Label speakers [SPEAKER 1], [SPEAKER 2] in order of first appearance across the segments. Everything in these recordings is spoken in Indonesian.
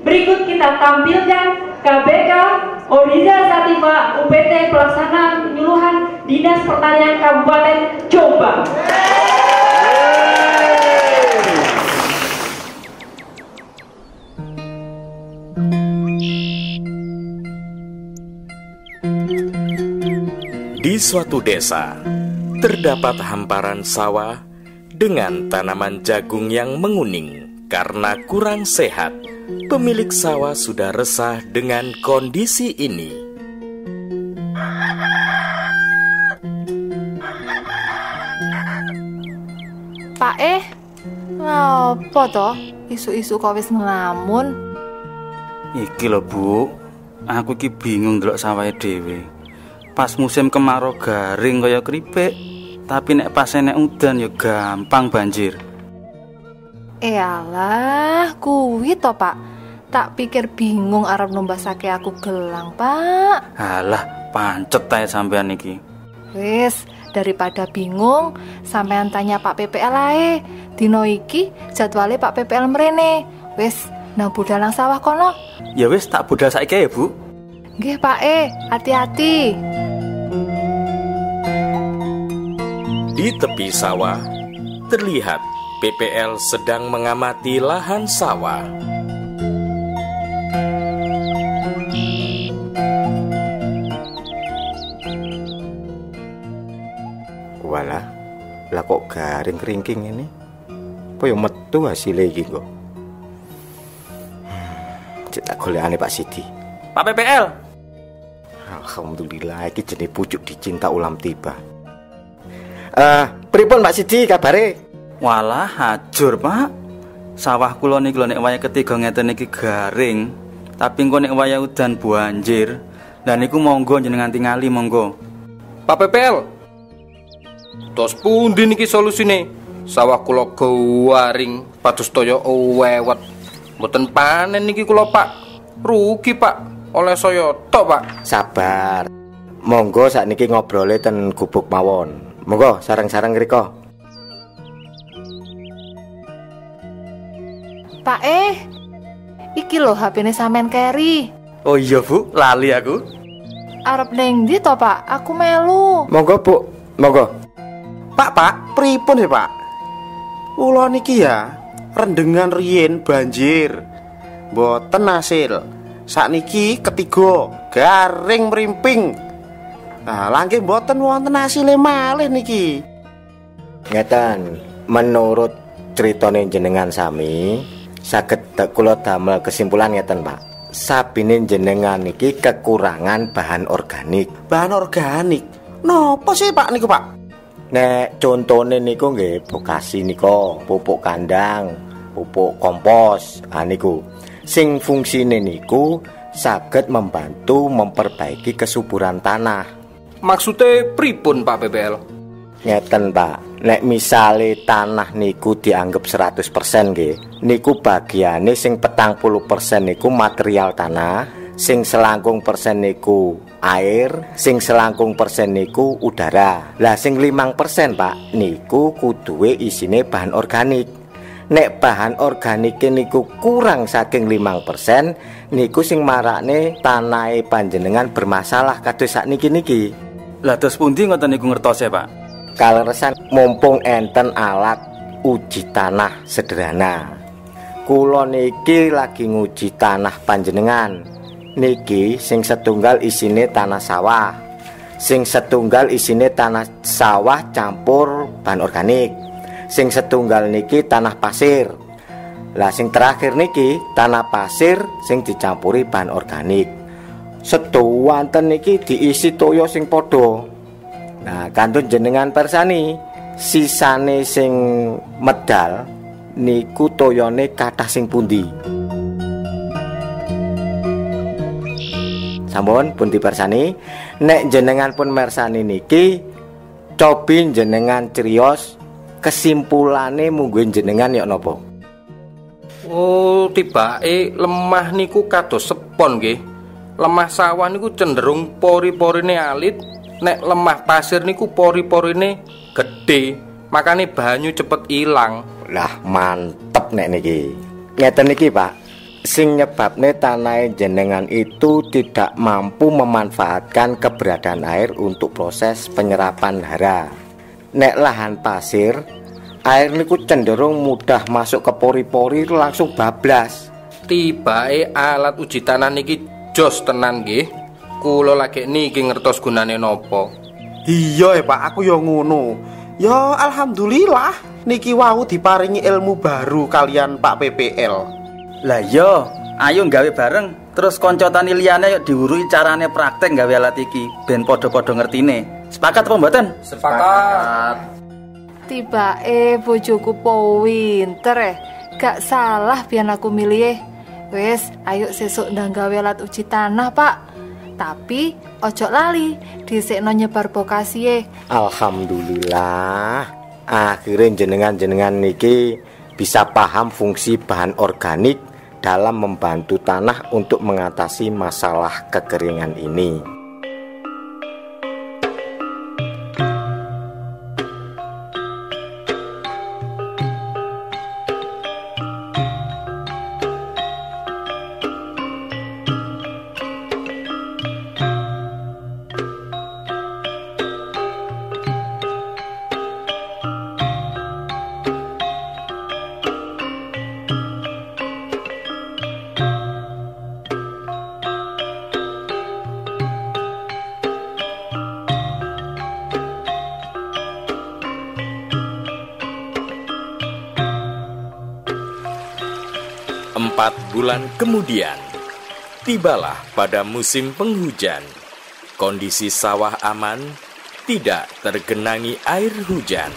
[SPEAKER 1] Berikut kita tampilkan KBK Oriza Sativa UPT Pelaksana Penyuluhan Dinas Pertanian Kabupaten Jombang.
[SPEAKER 2] Di suatu desa, terdapat hamparan sawah dengan tanaman jagung yang menguning karena kurang sehat. Pemilik sawah sudah resah dengan kondisi ini.
[SPEAKER 3] Pak apa toh? Isu-isu kok wis ngelamun?
[SPEAKER 4] Iki lho Bu, aku iki bingung ndelok sawahe dhewe. Pas musim kemarau garing kaya keripik, tapi nek pas enek udan ya gampang banjir.
[SPEAKER 3] Alah, kuwi to Pak. Tak pikir bingung arep numbasake aku gelang, Pak.
[SPEAKER 4] Halah, pancet ae sampean iki.
[SPEAKER 3] Wis, daripada bingung, sampean tanya Pak PPL ae. Dino iki jadwale Pak PPL mrene. Wis, nang budalang sawah kono.
[SPEAKER 4] Ya wis, tak budal saiki ya, Bu.
[SPEAKER 3] Nggih, Pak hati-hati.
[SPEAKER 2] Di tepi sawah, terlihat PPL sedang mengamati lahan sawah.
[SPEAKER 5] Walah, lah kok garing keringking ini? Apa yang metu hasilnya iki kok? Cek golekane Pak Sidi.
[SPEAKER 4] Pak PPL.
[SPEAKER 5] Alhamdulillah, iki jenis pucuk dicinta ulam tiba. Pripun Pak Sidi kabare?
[SPEAKER 4] Walah, hajur Pak. Sawah kula niki lho nek wayah ketiga ngeten iki garing, tapi engko nek wayah udan banjir. Lah niku monggo jenengan tingali monggo.
[SPEAKER 6] Pak PPL. Tos pundi niki solusine? Sawah kula garing pados toya wewet. Mboten panen niki kula Pak. Rugi Pak. Oleh saya tok Pak.
[SPEAKER 5] Sabar. Monggo sakniki ngobrole ten gubuk mawon. Monggo sareng-sareng ngrika.
[SPEAKER 3] Pak iki lho HP-ne sampean keri.
[SPEAKER 4] Oh iya Bu, lali aku.
[SPEAKER 3] Arep ning ndi to Pak? Aku melu.
[SPEAKER 5] Monggo Bu, monggo.
[SPEAKER 7] Pak, pripun ya Pak? Kula niki ya rendengan riyin banjir. Mboten hasil. Sakniki ketiga garing mrimping. Nah, langke mboten wonten hasile malih niki.
[SPEAKER 5] Ngeten, menurut critane jenengan sami, saged kula damel kesimpulan ngeten, Pak. Sabine jenengan niki kekurangan bahan organik.
[SPEAKER 7] Bahan organik? Napa sih Pak niku, Pak?
[SPEAKER 5] Nek contone niku nggih bokasi nika, pupuk kandang, pupuk kompos. Niku sing fungsine niku saged membantu memperbaiki kesuburan tanah.
[SPEAKER 6] Maksudnya pripun Pak PPL?
[SPEAKER 5] Ngeten Pak, nek misale tanah niku dianggap 100% nggih, niku bagiane sing 40% niku material tanah, sing selangkung persen niku air, sing selangkung persen niku udara. Lah sing 5% Pak niku kuduwe isine bahan organik. Nek bahan organik niku kurang saking 5%, niku sing marakne tanahe panjenengan bermasalah kados sakniki-niki.
[SPEAKER 4] Lah terus pundi ngoten niku ngertos ya Pak?
[SPEAKER 5] Kaleresan mumpung enten alat uji tanah sederhana. Kula niki lagi nguji tanah panjenengan. Niki sing setunggal isine tanah sawah, sing setunggal isine tanah sawah campur bahan organik, sing setunggal niki tanah pasir. Lah sing terakhir niki tanah pasir sing dicampuri bahan organik. Setu wonten niki diisi toya sing padha. Nah, kantun jenengan persani, sisane sing medal niku toyone kathah sing pundi? Sampun pun dipersani. Nek jenengan pun mersani niki, cobi jenengan crios kesimpulane mungguin jenengan ya napa?
[SPEAKER 6] Oh, tibake lemah niku kados sepon nggih. Lemah sawah niku cenderung pori-porine alit, nek lemah pasir niku pori-porine gedhe, makane banyu cepet ilang.
[SPEAKER 5] Lah mantep nek niki. Ngeten niki, Pak. Sing nyebabne tanah jenengan itu tidak mampu memanfaatkan keberadaan air untuk proses penyerapan hara. Nek lahan pasir, air niku cenderung mudah masuk ke pori-pori langsung bablas.
[SPEAKER 6] Tibake alat uji tanah niki jos tenan nggih. Kula lagi niki ngertos gunane napa.
[SPEAKER 7] Iya Pak, aku ya ngono. Ya alhamdulillah niki wau diparingi ilmu baru kalian Pak PPL.
[SPEAKER 4] Lah yo, ayo gawe bareng. Terus kanca tani liyane yuk diwurui carane praktek gawe alat iki ben padha-padha ngertine. Sepakat apa mboten?
[SPEAKER 6] Sepakat.
[SPEAKER 3] Tibake bojoku pinter gak salah biyen aku milih. Wes, ayo sesuk ndang gawe alat uji tanah, Pak. Tapi ojo lali dhisikno nyebar bokasihe.
[SPEAKER 5] Alhamdulillah, akhirnya jenengan niki bisa paham fungsi bahan organik dalam membantu tanah untuk mengatasi masalah kekeringan ini.
[SPEAKER 2] Empat bulan kemudian, tibalah pada musim penghujan. Kondisi sawah aman, tidak tergenangi air hujan.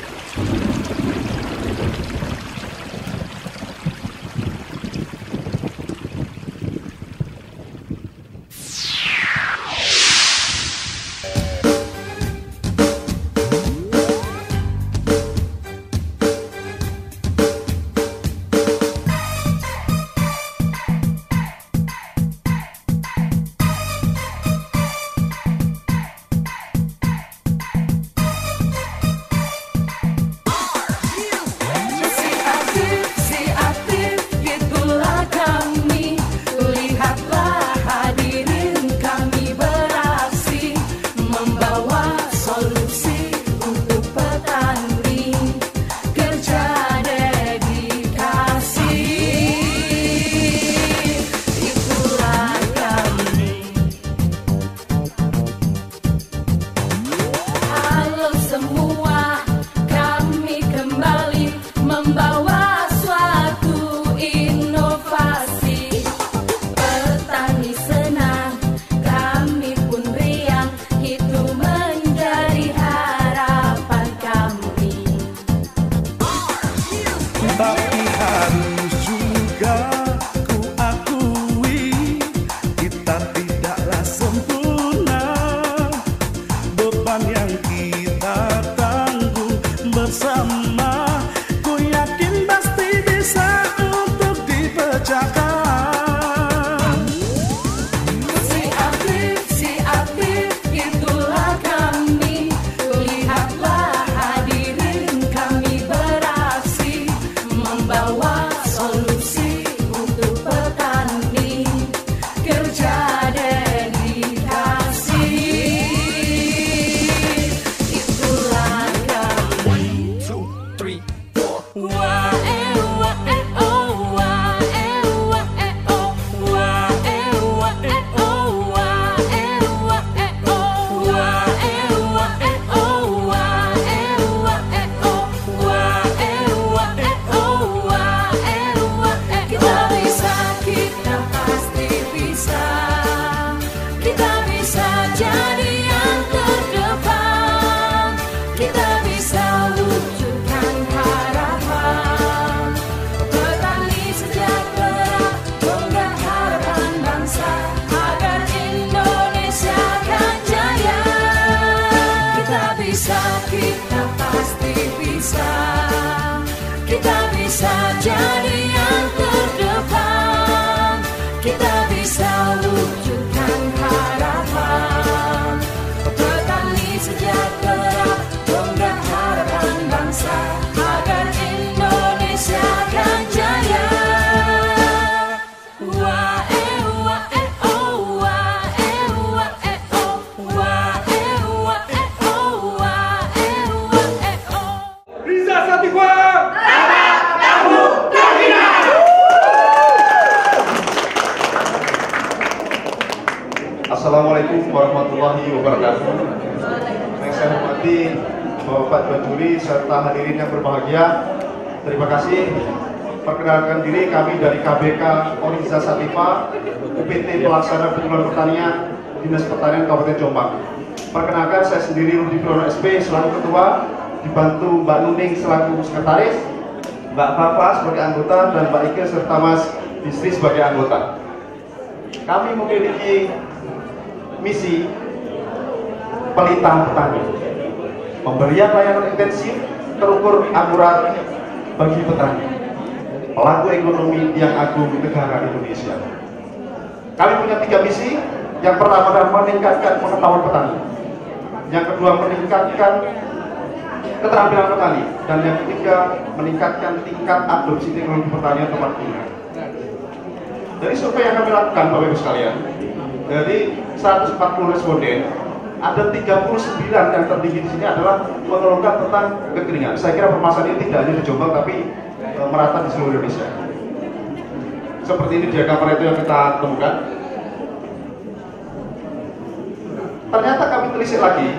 [SPEAKER 8] Assalamualaikum warahmatullahi wabarakatuh. Yang saya hormati Bapak Dua Juri serta hadirin yang berbahagia. Terima kasih. Perkenalkan diri, kami dari KBK Oriza Sativa, UPT Pelaksana Penyuluhan Pertanian, Dinas Pertanian Kabupaten Jombang. Perkenalkan, saya sendiri Rudi Prono SP selaku ketua, dibantu Mbak Nuning selaku sekretaris, Mbak Papa sebagai anggota, dan Mbak Ike serta Mas Bisri sebagai anggota. Kami memiliki misi pelita petani, pemberian layanan intensif terukur akurat bagi petani, pelaku ekonomi yang agung negara Indonesia. Kami punya 3 misi. Yang pertama adalah meningkatkan pengetahuan petani, yang kedua meningkatkan keterampilan petani, dan yang ketiga meningkatkan tingkat adopsi teknologi pertanian tempat tinggal. Dari survei yang kami lakukan, Bapak Ibu sekalian, dari 140 responden, ada 39 yang tertinggi di sini adalah mengeluhkan tentang kekeringan. Saya kira permasalahan ini tidak hanya di Jombang, tapi merata di seluruh Indonesia. Seperti ini diagram Pareto yang kita temukan. Ternyata kami telisik lagi,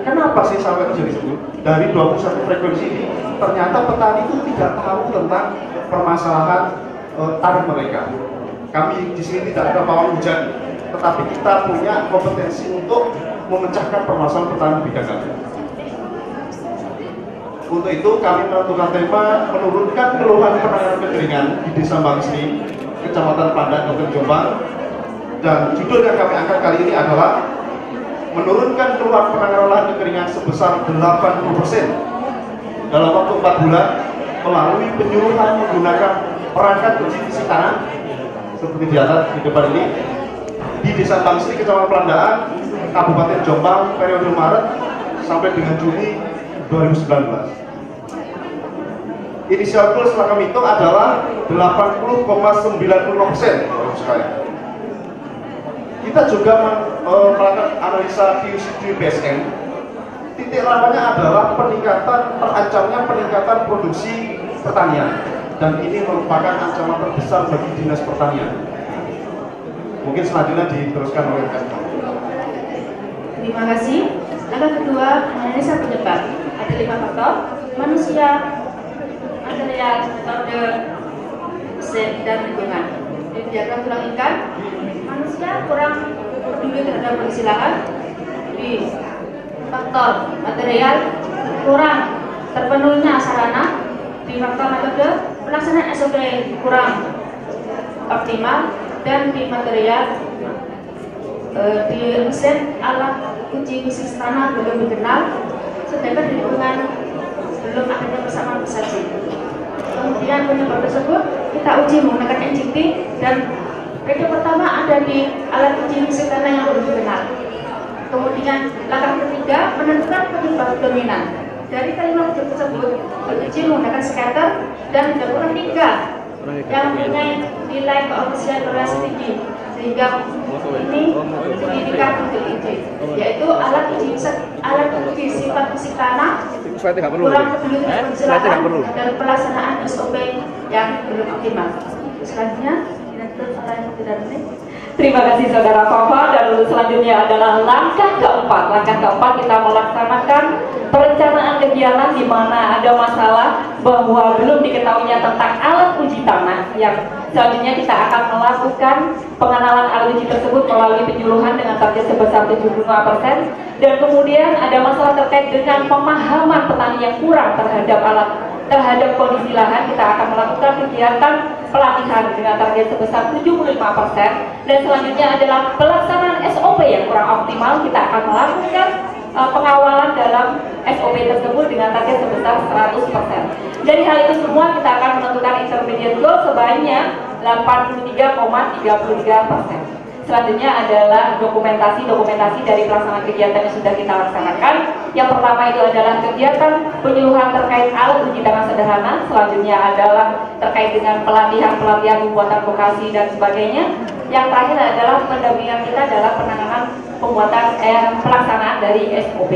[SPEAKER 8] kenapa sih sampai terjadi sebut? Dari 21 frekuensi ini, ternyata petani itu tidak tahu tentang permasalahan tarif mereka. Kami di sini tidak ada pawang hujan, tetapi kita punya kompetensi untuk memecahkan permasalahan petani di bidang kami. Untuk itu kami menentukan tema menurunkan keluhan penanganan kekeringan di Desa Bangsri, Kecamatan Pandan, Kabupaten Jombang. Dan judul yang kami angkat kali ini adalah menurunkan keluhan penanganan lahan kekeringan sebesar 80% dalam waktu 4 bulan melalui penyuluhan menggunakan perangkat uji fisik tanah seperti di atas di depan ini di Desa Bangsri, Kecamatan Pelandaan, Kabupaten Jombang, periode Maret sampai dengan Juni 2019. Inisial goal setelah kami hitung adalah 80,90%. Kita juga melakukan analisa QCD BSN. Titik rawannya adalah terancamnya peningkatan produksi pertanian, dan ini merupakan ancaman terbesar bagi Dinas Pertanian. Mungkin selanjutnya diteruskan oleh rekan.
[SPEAKER 9] Terima kasih. Langkah kedua, analisa penyebab. Ada 5 faktor: manusia, material, metode, mesin, dan lingkungan. Di diagram tulang ikan, manusia kurang peduli terhadap kondisi lahan. Di faktor material, kurang terpenuhinya sarana. Di faktor metode, pelaksanaan SOP kurang optimal. Dan di material, di mesin alat uji fisik tanah belum dikenal, sedangkan di lingkungan belum adanya persamaan persepsi. Kemudian penyebab tersebut kita uji menggunakan NGT, dan periode pertama ada di alat uji fisik tanah yang belum dikenal. Kemudian langkah ketiga menentukan penyebab dominan. Dari kelima penyebab tersebut diuji menggunakan scatter, dan dilakukan 3 yang mempunyai nilai koefisien korelasi tinggi, sehingga ini signifikan untuk uji, yaitu alat uji sifat fisik tanah, kurang peduli terhadap kondisi dan pelaksanaan SOP yang belum optimal. Selanjutnya,
[SPEAKER 1] terima kasih Saudara Papa. Dan selanjutnya adalah langkah keempat. Langkah keempat kita melaksanakan perencanaan kegiatan di mana ada masalah bahwa belum diketahuinya tentang alat uji tanah. Yang selanjutnya kita akan melakukan pengenalan alat uji tersebut melalui penyuluhan dengan target sebesar 75%. Dan kemudian ada masalah terkait dengan pemahaman petani yang kurang terhadap kondisi lahan. Kita akan melakukan kegiatan pelatihan dengan target sebesar 75%. Dan selanjutnya adalah pelaksanaan SOP yang kurang optimal. Kita akan melakukan pengawalan dalam SOP tersebut dengan target sebesar 100%. Dari hal itu semua kita akan menentukan intermediate goal sebanyak 83,33%. Selanjutnya adalah dokumentasi dari pelaksanaan kegiatan yang sudah kita laksanakan. Yang pertama itu adalah kegiatan penyuluhan terkait alat uji tanah sederhana. Selanjutnya adalah terkait dengan pelatihan pembuatan lokasi dan sebagainya. Yang terakhir adalah pendampingan kita adalah penanganan pelaksanaan dari SOP.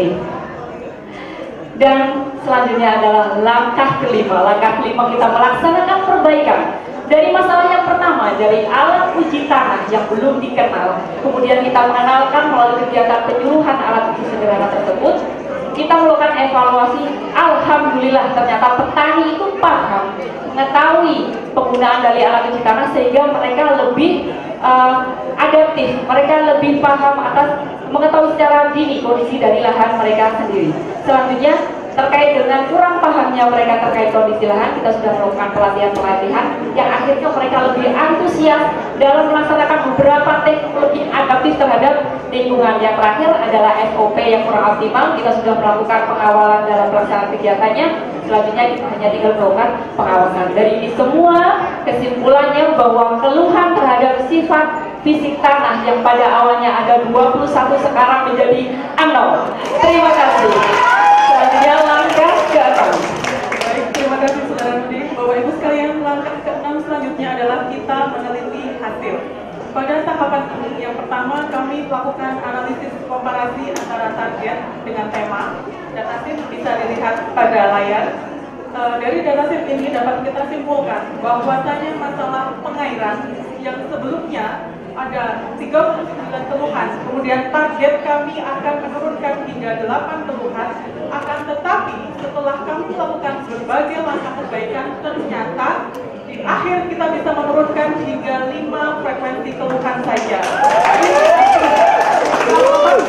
[SPEAKER 1] Dan selanjutnya adalah langkah kelima. Langkah kelima kita melaksanakan perbaikan dari masalah yang pertama, dari alat uji tanah yang belum dikenal. Kemudian kita mengenalkan melalui kegiatan penyuluhan alat uji sederhana tersebut. Kita melakukan evaluasi, alhamdulillah ternyata petani itu paham, mengetahui penggunaan dari alat uji tanah sehingga mereka lebih adaptif, mereka lebih paham atas mengetahui secara dini kondisi dari lahan mereka sendiri. Selanjutnya terkait dengan kurang pahamnya mereka terkait kondisi lahan, kita sudah melakukan pelatihan-pelatihan yang akhirnya mereka lebih antusias dalam melaksanakan beberapa teknologi adaptif terhadap lingkungan. Yang terakhir adalah SOP yang kurang optimal, kita sudah melakukan pengawalan dalam pelaksanaan kegiatannya. Selanjutnya kita hanya tinggal melakukan pengawasan. Dari ini semua kesimpulannya bahwa keluhan terhadap sifat fisik tanah yang pada awalnya ada 21 sekarang menjadi 0. Terima kasih. Selanjutnya langkah ke-6.
[SPEAKER 10] Baik, terima kasih Saudara Nudi. Bapak Ibu sekalian, langkah ke-6 selanjutnya adalah kita meneliti hasil. Pada tahapan ini, yang pertama kami melakukan analisis komparasi antara target dengan tema. Dataset bisa dilihat pada layar. Dari dataset ini dapat kita simpulkan bahwasanya masalah pengairan yang sebelumnya ada 39 keluhan, kemudian target kami akan menurunkan hingga 8 keluhan, akan tetapi setelah kami melakukan berbagai langkah perbaikan, ternyata di akhir kita bisa menurunkan hingga 5 frekuensi keluhan saja.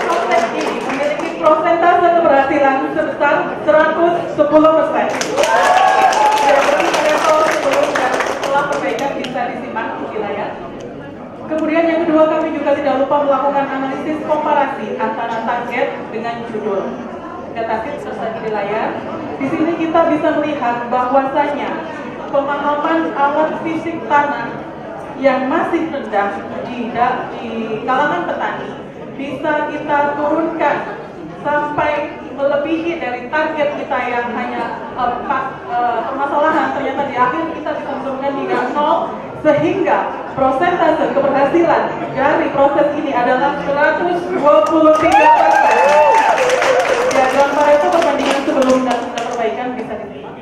[SPEAKER 10] Proses ini memiliki prosentase keberhasilan sebesar 110%. Setelah perbaikan bisa disimak di layar. Kemudian yang kedua, kami juga tidak lupa melakukan analisis komparasi antara target dengan judul. Dataset tersaji di layar. Di sini kita bisa melihat bahwasanya pemahaman alat fisik tanah yang masih rendah di kalangan petani bisa kita turunkan sampai melebihi dari target kita yang hanya 4 permasalahan. Ternyata di akhir kita bisa menurunkan hingga 0, sehingga prosentase keberhasilan dari proses ini adalah 123%. Diagram Pareto perbandingan sebelum dan sesudah perbaikan bisa dilihat.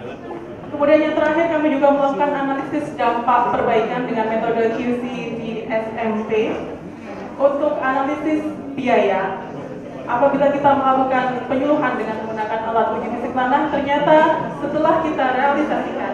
[SPEAKER 10] Kemudian yang terakhir, kami juga melakukan analisis dampak perbaikan dengan metode QC di SMP. Untuk analisis biaya, apabila kita melakukan penyuluhan dengan menggunakan alat uji fisik tanah, ternyata setelah kita realisasikan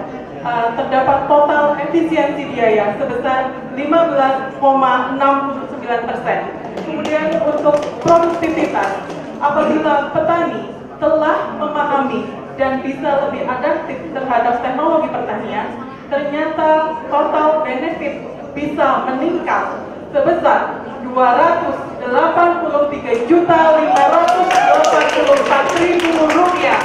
[SPEAKER 10] terdapat total efisiensi biaya sebesar 15,69%. Kemudian untuk produktivitas, apabila petani telah memahami dan bisa lebih adaptif terhadap teknologi pertanian, ternyata total benefit bisa meningkat sebesar 283.584.000 rupiah.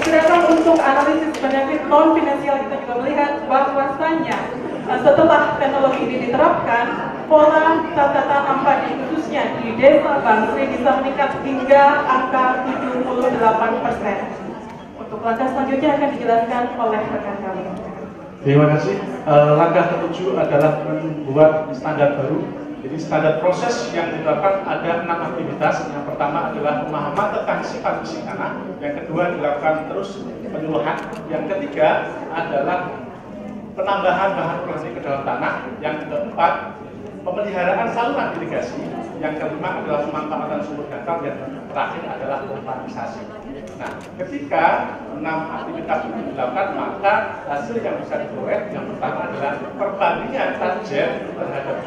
[SPEAKER 10] Sedangkan untuk analisis benefit non finansial, kita juga melihat bahwasanya setelah teknologi ini diterapkan, pola tata tanam padi khususnya di Desa Bangsri bisa meningkat hingga angka 78%. Untuk langkah selanjutnya akan dijelaskan oleh rekan kami.
[SPEAKER 11] Terima kasih. Langkah ke-7 adalah membuat standar baru. Jadi standar proses yang diterapkan ada 6 aktivitas. Yang pertama adalah pemahaman tentang sifat fisik tanah. Yang kedua dilakukan terus penyuluhan. Yang ketiga adalah penambahan bahan organik ke dalam tanah. Yang keempat, pemeliharaan saluran irigasi. Yang kelima adalah pemanfaatan sumber daya. Yang terakhir adalah urbanisasi. Nah, ketika 6 aktivitas itu dilakukan, maka hasil yang bisa diperoleh yang pertama adalah perbandingan target terhadap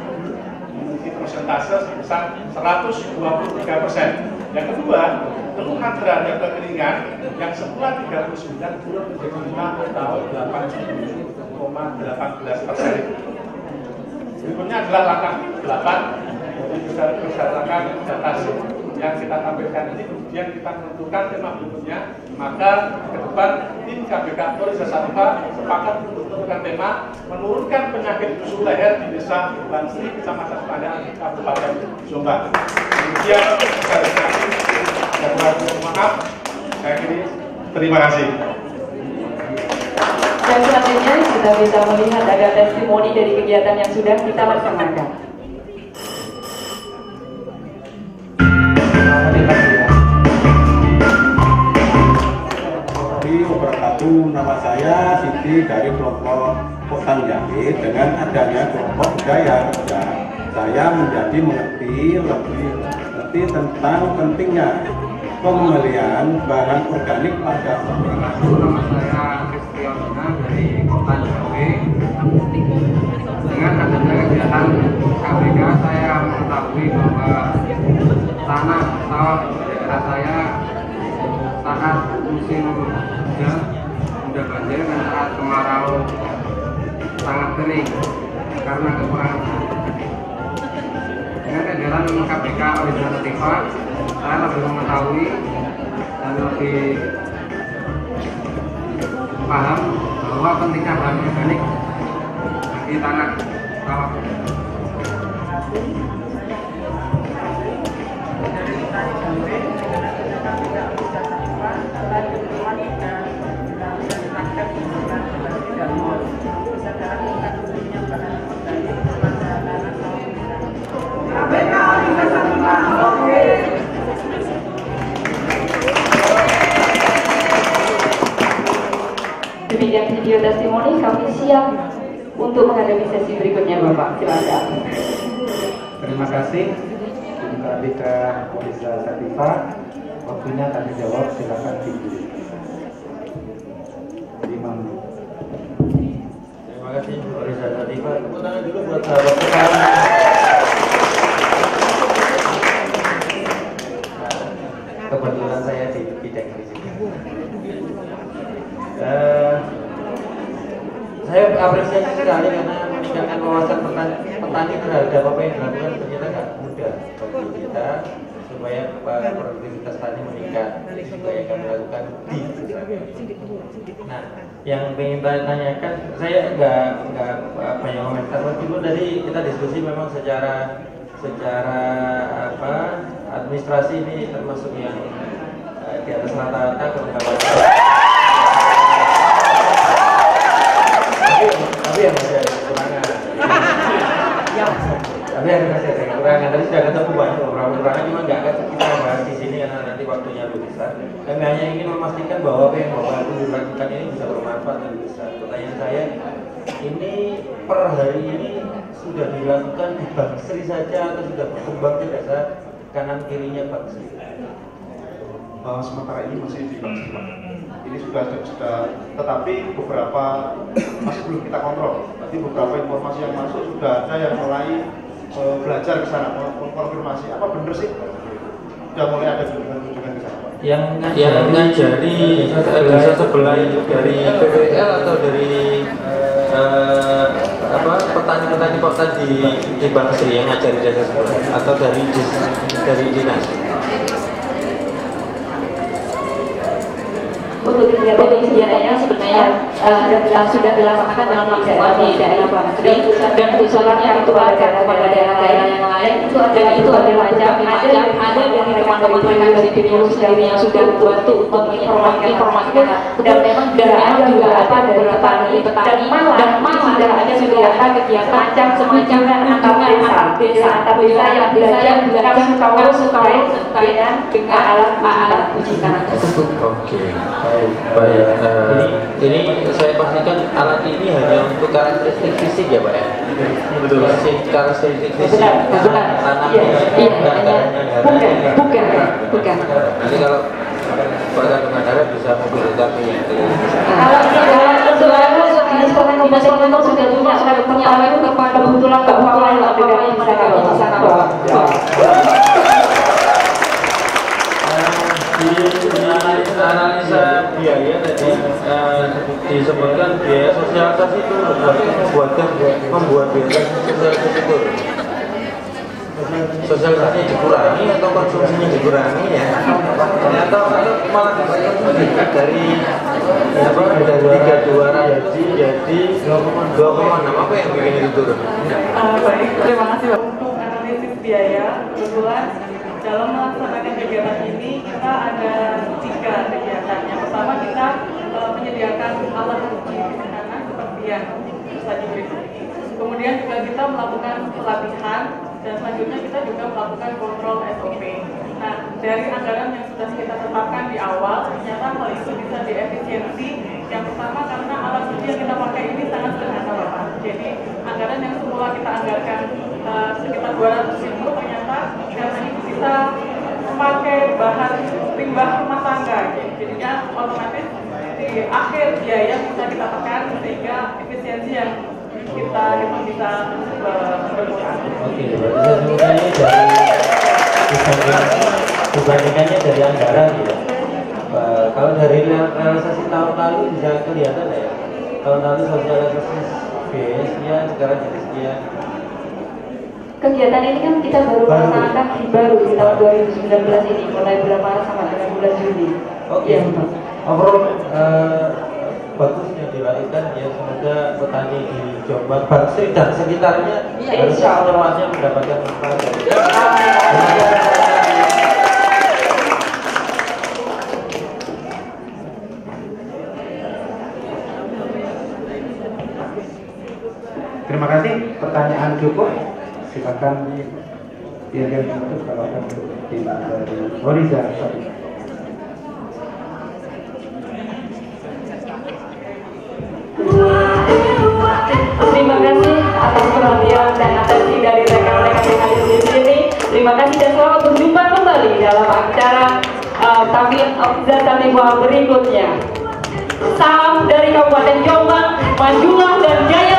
[SPEAKER 11] memiliki persentase sebesar 123%. Yang kedua, keluhan terhadap kekeringan yang semula 39 turun menjadi 5 atau 87,18%. Berikutnya adalah langkah 8, berdasarkan data yang kita tampilkan ini, kemudian kita menentukan tema berikutnya. Maka ke depan tim KBK Polres Sasarupa sepakat untuk menentukan tema menurunkan penyakit usus leher di Desa Bangsri, Kecamatan Pandaan, Kabupaten Jombang. Kemudian maaf, saya kira terima kasih.
[SPEAKER 1] Dan selanjutnya kita bisa melihat ada testimoni dari kegiatan yang sudah kita laksanakan.
[SPEAKER 12] Nama saya Siti dari kelompok Potang Jahit. Dengan adanya kelompok budaya kerja saya menjadi mengerti lebih tentang pentingnya pembelian bahan organik pada
[SPEAKER 13] Nama saya Kristiana dari Kota Jawa. Dengan adanya kegiatan KBK, saya mengetahui bahwa tanah sawah di daerah saya saat musim hujan sudah banjir dan saat kemarau sangat kering karena kekurangan air. Dengan kegiatan KBK Original Sativa, saya lebih mengetahui dan lebih paham bahwa pentingnya bahan organik di tanah sawah.
[SPEAKER 1] Demikian video testimoni, kami siap untuk menghadapi sesi berikutnya, Bapak. Silakan.
[SPEAKER 14] Terima kasih untuk KBK Original Sativa. Waktunya kami jawab, silakan Ibu. 5 menit.
[SPEAKER 15] Terima kasih Original Sativa. Tepuk tangan dulu buat sahabat sekalian. Kebetulan saya di bidang di sini. Saya apresiasi sekali karena meningkatkan wawasan petani terhadap apa yang dilakukan ternyata nggak mudah bagi kita supaya produktivitas tani meningkat. Juga yang kami lakukan di desa. Nah, yang ingin saya tanyakan, saya nggak banyak komentar. Meskipun tadi kita diskusi memang secara administrasi ini termasuk yang di atas rata-rata kelengkapan. Tapi yang masih ada kekurangan. Tapi yang masih ada kekurangan. Tadi sudah ketemu banyak beberapa kekurangan, cuma nggak akan kita bahas di sini karena nanti waktunya lebih besar. Kami hanya ingin memastikan bahwa apa yang Bapak Ibu lakukan ini bisa bermanfaat dan besar. Pertanyaan saya, ini per hari ini sudah dilakukan di Bangsri saja atau sudah berkembang ke desa kanan kirinya Bangsri?
[SPEAKER 8] Sementara ini masih di Bangsri, Pak. Ini sudah, tetapi beberapa masih belum kita kontrol. Nanti beberapa informasi yang masuk sudah ada yang mulai belajar ke sana, mengkonfirmasi apa benar sih, sudah mulai ada kunjungan ke sana, Pak.
[SPEAKER 15] Yang ngajari desa sebelah itu dari PPL atau dari petani-petani kota di Bangsri yang ngajari desa sebelah atau dari dinas?
[SPEAKER 1] Untuk kegiatan sebenarnya sudah dilaksanakan dalam pelaksanaan di daerah Bangsri dan usulannya itu ada kepada daerah-daerah yang lain dan itu ada macam-macam, ada dari teman-teman dari Pilihan sendiri yang sudah membantu untuk menginformasikan dan memang juga ada beberapa petani dan malah sudah ada kegiatan semacam antar desa yang belajar kami suka dengan alat uji tanah tersebut.
[SPEAKER 15] Oke. Baik, ini saya pastikan alat ini hanya untuk karakteristik fisik ya Pak ya? Betul. Karakteristik fisik tanahnya,
[SPEAKER 1] bukan.
[SPEAKER 15] Nanti kalau Bapak dengan darah bisa mobilitas yang
[SPEAKER 1] kalau sudah punya alat kepada kebetulan bahwa yang bisa kami di sana bawa.
[SPEAKER 15] Di analisa biaya tadi disebutkan biaya sosialisasi itu membuat biaya sosialisasi sosialisasinya dikurangi atau konsumsinya dikurangi ya, atau malah dari 3,2 jadi 2,6, apa yang bikin itu turun?
[SPEAKER 10] Baik, terima kasih Pak. Untuk analisis biaya, kebetulan dalam melaksanakan kegiatan ini kita ada 3 kegiatan. Yang pertama kita menyediakan alat uji tanah seperti yang tadi berikut ini. Kemudian juga kita melakukan pelatihan dan selanjutnya kita juga melakukan kontrol SOP. Nah, dari anggaran yang sudah kita tetapkan di awal, ternyata hal itu bisa diefisiensi. Yang pertama karena alat uji yang kita pakai ini sangat sederhana Bapak. Jadi anggaran yang semula kita anggarkan sekitar sekitar 200.000, ternyata karena itu kita memakai bahan limbah rumah tangga, jadinya otomatis di akhir biaya bisa kita tekan sehingga efisiensi yang kita bisa berkurang.
[SPEAKER 15] Oke, berarti dibandingkannya dari anggaran ya. Kalau dari realisasi tahun lalu bisa kelihatan ya. Tahun lalu sosialisasi biaya sekarang jadi sekian.
[SPEAKER 1] Kegiatan ini kan kita baru melaksanakan di tahun 2019 ini, mulai bulan Maret sama dengan bulan Juli.
[SPEAKER 15] Oke. Overall bagus yang dilakukan ya, semoga petani di Jombang, Bangsri dan sekitarnya
[SPEAKER 1] insya Allah
[SPEAKER 15] mendapatkan manfaat.
[SPEAKER 14] Terima kasih, pertanyaan cukup. Silakan biarkan menutup kalau ada pertanyaan dari Horiza.
[SPEAKER 1] Terima kasih atas perhatian dan atensi dari rekan-rekan yang hadir di sini. Terima kasih dan selamat berjumpa kembali dalam acara Tamin Ofizat Tanimwa berikutnya. Salam dari Kabupaten Jombang, majulah dan jaya.